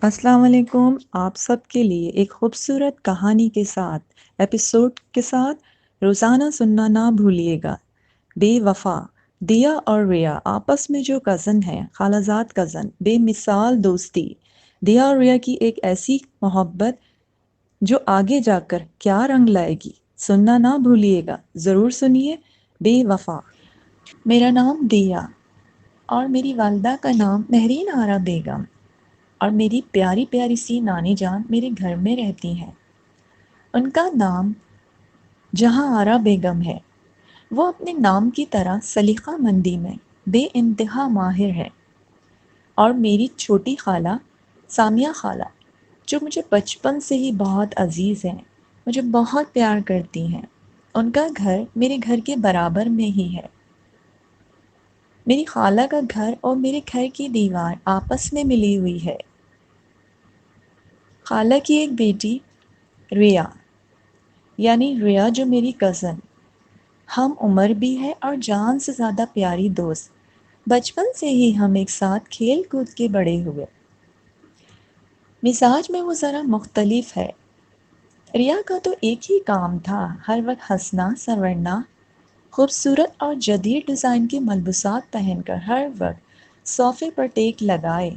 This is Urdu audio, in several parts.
السلام علیکم، آپ سب کے لیے ایک خوبصورت کہانی کے ساتھ ایپیسوڈ کے ساتھ روزانہ سننا نہ بھولیے گا۔ بے وفا دیا اور ریا آپس میں جو کزن ہیں، خالہ زاد کزن، بے مثال دوستی۔ دیا اور ریا کی ایک ایسی محبت جو آگے جا کر کیا رنگ لائے گی، سننا نہ بھولیے گا، ضرور سنیے۔ بے وفا۔ میرا نام دیا اور میری والدہ کا نام مہرین آرا بیگم، اور میری پیاری پیاری سی نانی جان میرے گھر میں رہتی ہیں۔ ان کا نام جہاں آرا بیگم ہے۔ وہ اپنے نام کی طرح سلیقہ مندی میں بے انتہا ماہر ہے۔ اور میری چھوٹی خالہ سامیہ خالہ، جو مجھے بچپن سے ہی بہت عزیز ہیں، مجھے بہت پیار کرتی ہیں۔ ان کا گھر میرے گھر کے برابر میں ہی ہے۔ میری خالہ کا گھر اور میرے گھر کی دیوار آپس میں ملی ہوئی ہے۔ خالہ کی ایک بیٹی ریا، یعنی ریا جو میری کزن، ہم عمر بھی ہے اور جان سے زیادہ پیاری دوست۔ بچپن سے ہی ہم ایک ساتھ کھیل کود کے بڑے ہوئے۔ مزاج میں وہ ذرا مختلف ہے۔ ریا کا تو ایک ہی کام تھا، ہر وقت ہنسنا، سنورنا، خوبصورت اور جدید ڈیزائن کے ملبوسات پہن کر ہر وقت صوفے پر ٹیک لگائے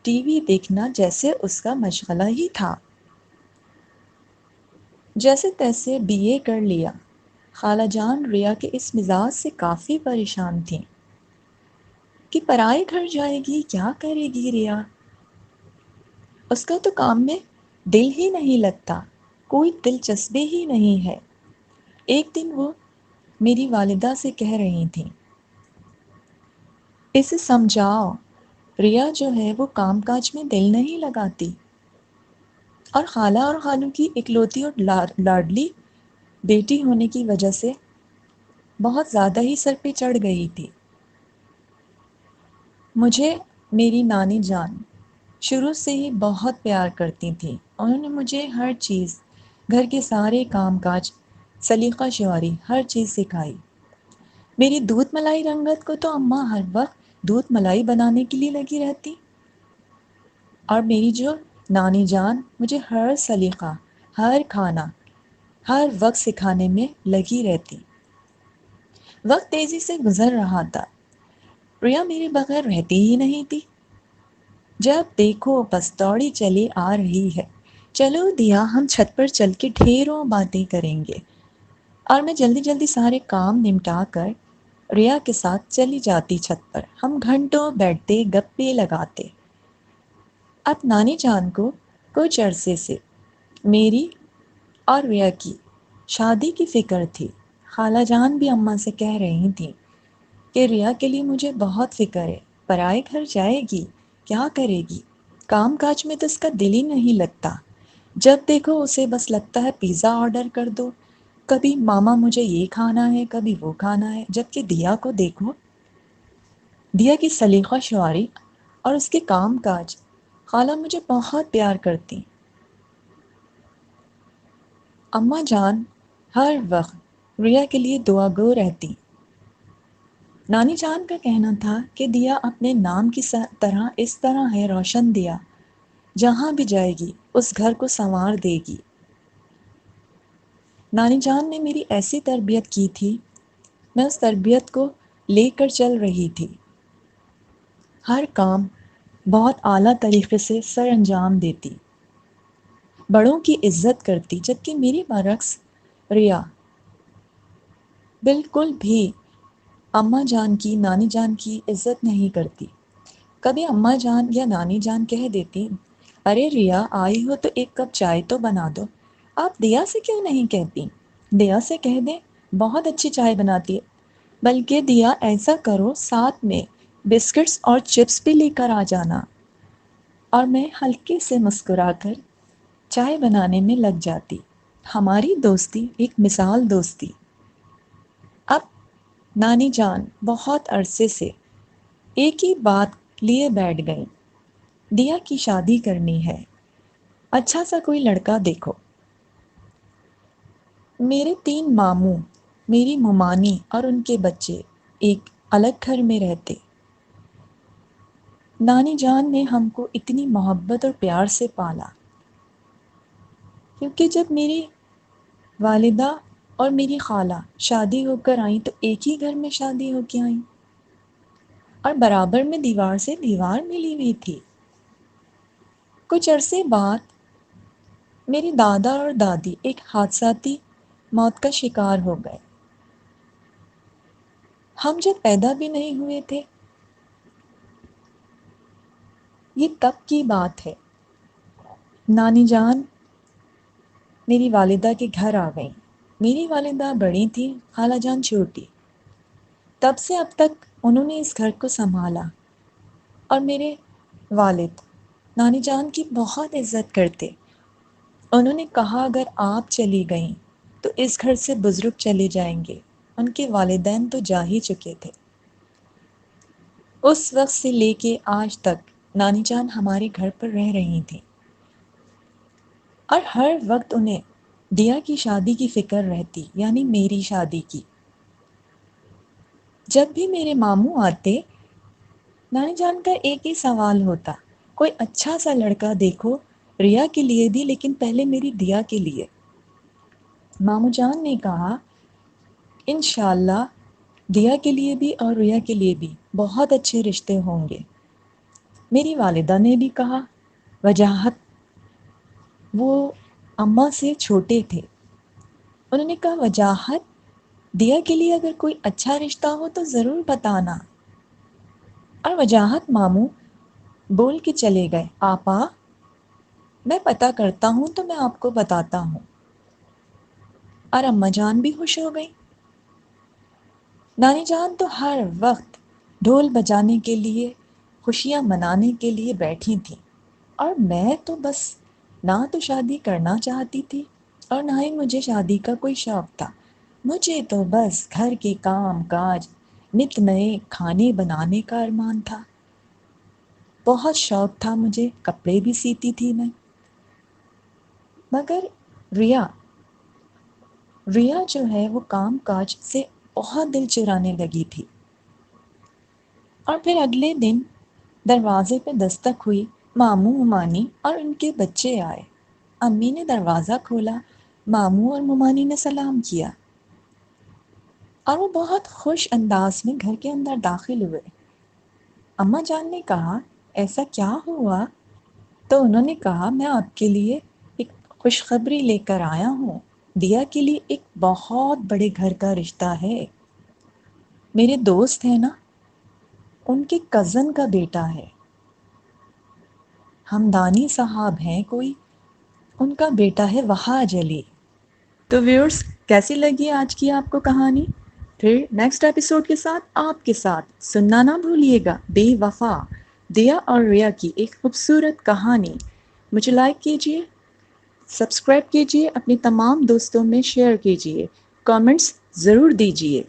ٹی وی دیکھنا جیسے اس کا مشغلہ ہی تھا۔ جیسے تیسے بی اے کر لیا۔ خالہ جان ریا کے اس مزاج سے کافی پریشان تھیں کہ پرائے گھر جائے گی، کیا کرے گی ریا، اس کا تو کام میں دل ہی نہیں لگتا، کوئی دلچسپی ہی نہیں ہے۔ ایک دن وہ میری والدہ سے کہہ رہی تھیں، اسے سمجھاؤ، ریا جو ہے وہ کام کاج میں دل نہیں لگاتی، اور خالہ اور خالو کی اکلوتی اور لاڈلی بیٹی ہونے کی وجہ سے بہت زیادہ ہی سر پہ چڑھ گئی تھی۔ مجھے میری نانی جان شروع سے ہی بہت پیار کرتی تھی۔ انہوں نے مجھے ہر چیز، گھر کے سارے کام کاج، سلیقہ شعاری، ہر چیز سکھائی۔ میری دودھ ملائی رنگت کو تو اماں ہر وقت دودھ ملائی بنانے کے لیے لگی رہتی، اور میری جو نانی جان مجھے ہر سلیقہ، ہر کھانا، ہر وقت سکھانے میں لگی رہتی۔ وقت تیزی سے گزر رہا تھا، ریا میرے بغیر رہتی ہی نہیں تھی۔ جب دیکھو بس دوڑی چلی آ رہی ہے، چلو دیا ہم چھت پر چل کے ڈھیروں باتیں کریں گے، اور میں جلدی جلدی سارے کام نمٹا کر ریا کے ساتھ چلی جاتی چھت پر۔ ہم گھنٹوں بیٹھتے، گپے لگاتے۔ اب نانی جان کو کچھ عرصے سے میری اور ریا کی شادی کی فکر تھی۔ خالہ جان بھی اماں سے کہہ رہی تھیں کہ ریا کے لیے مجھے بہت فکر ہے، پرائے گھر جائے گی، کیا کرے گی، کام کاج میں تو اس کا دل ہی نہیں لگتا، جب دیکھو اسے بس لگتا ہے پیزا آرڈر کر دو، کبھی ماما مجھے یہ کھانا ہے، کبھی وہ کھانا ہے۔ جبکہ دیا کو دیکھو، دیا کی سلیقہ شعاری اور اس کے کام کاج، خالہ مجھے بہت پیار کرتی۔ اماں جان ہر وقت ریا کے لیے دعا گو رہتی۔ نانی جان کا کہنا تھا کہ دیا اپنے نام کی طرح اس طرح ہے روشن دیا، جہاں بھی جائے گی اس گھر کو سنوار دے گی۔ نانی جان نے میری ایسی تربیت کی تھی، میں اس تربیت کو لے کر چل رہی تھی۔ ہر کام بہت اعلیٰ طریقے سے سر انجام دیتی، بڑوں کی عزت کرتی، جبکہ میری برعکس ریا بالکل بھی اماں جان کی، نانی جان کی عزت نہیں کرتی۔ کبھی اماں جان یا نانی جان کہہ دیتی، ارے ریا آئی ہو تو ایک کپ چائے تو بنا دو، آپ دیا سے کیوں نہیں کہتی، دیا سے کہہ دیں، بہت اچھی چائے بناتی ہے، بلکہ دیا ایسا کرو ساتھ میں بسکٹس اور چپس بھی لے کر آ جانا، اور میں ہلکے سے مسکرا کر چائے بنانے میں لگ جاتی۔ ہماری دوستی ایک مثال دوستی۔ اب نانی جان بہت عرصے سے ایک ہی بات لیے بیٹھ گئیں، دیا کی شادی کرنی ہے، اچھا سا کوئی لڑکا دیکھو۔ میرے 3 ماموں، میری ممانی اور ان کے بچے ایک الگ گھر میں رہتے۔ نانی جان نے ہم کو اتنی محبت اور پیار سے پالا، کیونکہ جب میری والدہ اور میری خالہ شادی ہو کر آئیں تو ایک ہی گھر میں شادی ہو کے آئیں، اور برابر میں دیوار سے دیوار ملی ہوئی تھی۔ کچھ عرصے بعد میری دادا اور دادی ایک حادثاتی موت کا شکار ہو گئے۔ ہم جب پیدا بھی نہیں ہوئے تھے۔ یہ تب کی بات ہے۔ نانی جان میری والدہ کے گھر آ گئیں۔ میری والدہ بڑی تھی، خالہ جان چھوٹی۔ تب سے اب تک انہوں نے اس گھر کو سنبھالا، اور میرے والد نانی جان کی بہت عزت کرتے۔ انہوں نے کہا اگر آپ چلی گئیں تو اس گھر سے بزرگ چلے جائیں گے۔ ان کے والدین تو جا ہی چکے تھے۔ اس وقت سے لے کے آج تک نانی جان ہمارے گھر پر رہ رہی تھیں، اور ہر وقت انہیں دیا کی شادی کی فکر رہتی، یعنی میری شادی کی۔ جب بھی میرے ماموں آتے، نانی جان کا ایک ہی سوال ہوتا، کوئی اچھا سا لڑکا دیکھو ریا کے لیے بھی، لیکن پہلے میری دیا کے لیے۔ ماموں جان نے کہا انشاءاللہ دیا کے لیے بھی اور ریا کے لیے بھی بہت اچھے رشتے ہوں گے۔ میری والدہ نے بھی کہا، وجاہت وہ اماں سے چھوٹے تھے، انہوں نے کہا وجاہت دیا کے لیے اگر کوئی اچھا رشتہ ہو تو ضرور بتانا۔ اور وجاہت ماموں بول کے چلے گئے، آپا میں پتہ کرتا ہوں تو میں آپ کو بتاتا ہوں۔ اور اماں جان بھی خوش ہو گئی۔ نانی جان تو ہر وقت ڈھول بجانے کے لیے، خوشیاں منانے کے لیے بیٹھی تھیں، اور میں تو بس نہ تو شادی کرنا چاہتی تھی اور نہ ہی مجھے شادی کا کوئی شوق تھا۔ مجھے تو بس گھر کے کام کاج، نت نئے کھانے بنانے کا ارمان تھا۔ بہت شوق تھا مجھے، کپڑے بھی سیتی تھی میں۔ مگر ریا جو ہے وہ کام کاج سے بہت دل چرانے لگی تھی۔ اور پھر اگلے دن دروازے پہ دستک ہوئی، ماموں ممانی اور ان کے بچے آئے۔ امی نے دروازہ کھولا، ماموں اور ممانی نے سلام کیا، اور وہ بہت خوش انداز میں گھر کے اندر داخل ہوئے۔ اماں جان نے کہا ایسا کیا ہوا؟ تو انہوں نے کہا میں آپ کے لیے ایک خوشخبری لے کر آیا ہوں، دیا کے لیے ایک بہت بڑے گھر کا رشتہ ہے۔ میرے دوست ہیں نا، ان کے کزن کا بیٹا ہے، ہمدانی صاحب ہیں کوئی، ان کا بیٹا ہے وہاج علی۔ تو ویورز کیسی لگی آج کی آپ کو کہانی؟ پھر نیکسٹ ایپیسوڈ کے ساتھ آپ کے ساتھ سننا نہ بھولیے گا بے وفا دیا اور ریا کی ایک خوبصورت کہانی۔ مجھے لائک کیجئے، سبسکرائب کیجئے، اپنے تمام دوستوں میں شیئر کیجئے، کامنٹس ضرور دیجئے۔